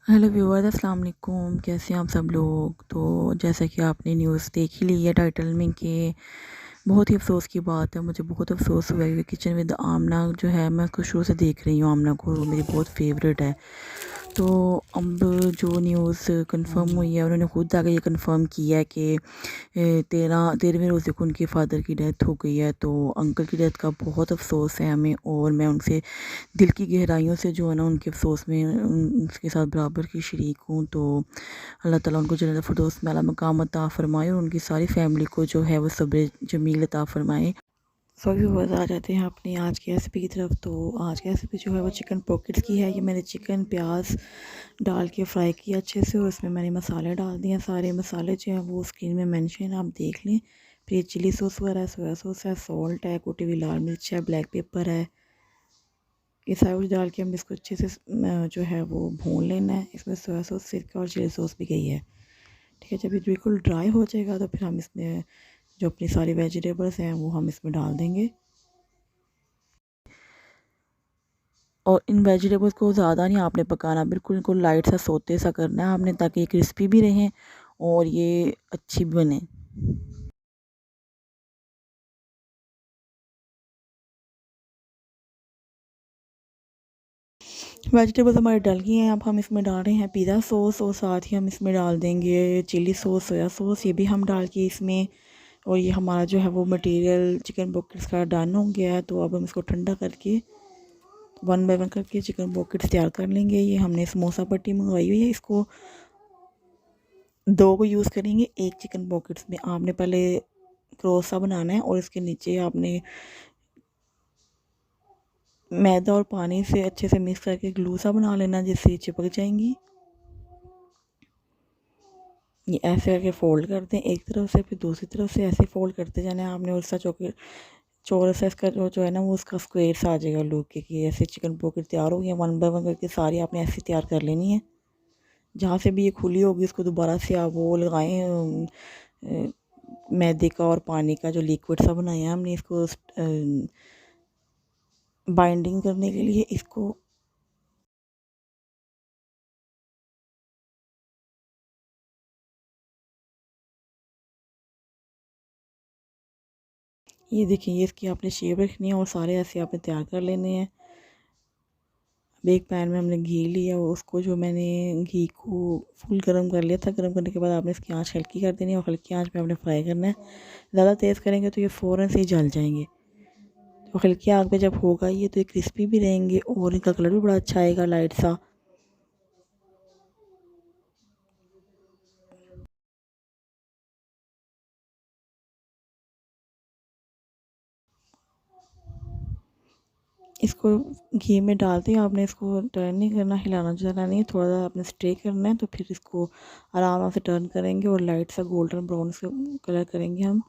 Hello viewers, अस्सलाम वालेकुम। कैसे हैं आप सब लोग। तो जैसा कि आपने न्यूज़ देख ही ली है टाइटल में कि बहुत ही अफसोस की बात है। मुझे बहुत अफसोस हुआ है कि किचन विद आमना जो है, मैं उसको शुरू से देख रही हूँ। आमना को मेरी बहुत फेवरेट है। तो अब जो न्यूज़ कंफर्म हुई है, उन्होंने खुद आगे ये कंफर्म किया है कि 13वें रोज़े को उनके फादर की डेथ हो गई है। तो अंकल की डेथ का बहुत अफसोस है हमें, और मैं उनसे दिल की गहराइयों से जो है ना उनके अफ़सोस में उनके साथ बराबर की शरीक हूँ। तो अल्लाह ताला उनको जन्नत फ़िरदौस में आला मकाम अता फ़रमाए और उनकी सारी फैमिली को जो है वो सब्र जमील अता फ़रमाए। सो व्यूअर्स, आ जाते हैं अपनी आज की रेसिपी की तरफ। तो आज की रेसिपी जो है वो चिकन पॉकेट्स की है। ये मैंने चिकन प्याज डाल के फ्राई किया अच्छे से, और उसमें मैंने मसाले डाल दिए। सारे मसाले जो हैं वो स्क्रीन में मेंशन है, आप देख लें। फिर चिली सॉस वगैरह है, सोया सॉस है, सॉल्ट है, कुटी हुई लाल मिर्च है, ब्लैक पेपर है। ये सारा कुछ डाल के हम इसको अच्छे से जो है वो भून लेना है। इसमें सोया सॉस, सिरका और चिली सॉस भी गई है। ठीक है, जब ये बिल्कुल ड्राई हो जाएगा तो फिर हम इसमें जो अपनी सारी वेजिटेबल्स हैं वो हम इसमें डाल देंगे। और इन वेजिटेबल्स को ज़्यादा नहीं आपने पकाना, बिल्कुल इनको लाइट सा सोते सा करना है आपने, ताकि ये क्रिस्पी भी रहें और ये अच्छी भी बने। वेजिटेबल्स हमारी डल गई हैं। अब हम इसमें डाल रहे हैं पिज़्ज़ा सॉस, और साथ ही हम इसमें डाल देंगे चिली सॉस, सोया सॉस, ये भी हम डाल के इसमें। और ये हमारा जो है वो मटेरियल चिकन पॉकेट्स का डन हो गया है। तो अब हम इसको ठंडा करके वन बाय वन करके चिकन पॉकेट्स तैयार कर लेंगे। ये हमने समोसा पट्टी मंगवाई हुई है, इसको दो को यूज़ करेंगे एक चिकन पॉकेट्स में। आपने पहले क्रॉस सा बनाना है और इसके नीचे आपने मैदा और पानी से अच्छे से मिक्स करके ग्लू सा बना लेना, जिससे ये चिपक जाएंगी। ये ऐसे करके फ़ोल्ड कर दें एक तरफ से, फिर दूसरी तरफ से ऐसे फ़ोल्ड करते जाना है आपने। और उसका चौरस है इसका जो है ना वो उसका स्क्वायर सा आ जाएगा लुक के, कि ऐसे चिकन पॉकेट तैयार हो गई है। वन बाय वन करके सारी आपने ऐसे तैयार कर लेनी है। जहाँ से भी ये खुली होगी उसको दोबारा से आप वो लगाएं, मैदे का और पानी का जो लिक्विड सा बनाया है हमने, इसको बाइंडिंग करने के लिए इसको ये देखिए, ये इसकी आपने शेप रखनी है और सारे ऐसे आपने तैयार कर लेने हैं। अब एक पैन में हमने घी लिया, और उसको जो मैंने घी को फुल गर्म कर लिया था। गर्म करने के बाद आपने इसकी आंच हल्की कर देनी है और हल्की आंच पे आपने फ्राई करना है। ज़्यादा तेज़ करेंगे तो ये फ़ौरन से ही जल जाएंगे। तो हल्की आग पे जब होगा ये तो ये क्रिस्पी भी रहेंगे और इनका कलर भी बड़ा अच्छा आएगा, लाइट सा। इसको घी में डालते ही आपने इसको टर्न नहीं करना, हिलाना जुलाना नहीं, थोड़ा सा आपने स्टे करना है। तो फिर इसको आराम से टर्न करेंगे और लाइट सा गोल्डन ब्राउन से कलर करेंगे हम।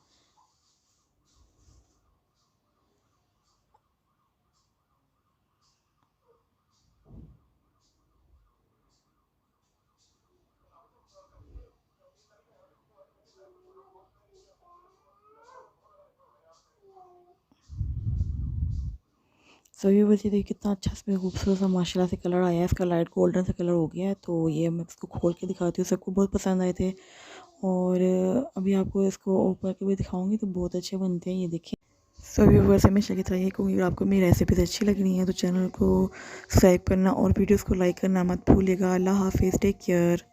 सभी बच्चे देखिए कितना अच्छा इसमें खूबसूरत सा माशाल्लाह से कलर आया है। इसका लाइट गोल्डन सा कलर हो गया है। तो ये मैं इसको खोल के दिखाती हूँ, सबको बहुत पसंद आए थे। और अभी आपको इसको ऊपर के भी दिखाऊंगी तो बहुत अच्छे बनते हैं, ये देखिए। सो व्यूअर्स, हमेशा की तरह ये कहूँगी, अगर आपको मेरी रेसिपीज अच्छी लग रही हैं तो चैनल को सब्सक्राइब करना और वीडियोस को लाइक करना मत भूलिएगा। अल्लाह हाफिज़, टेक केयर।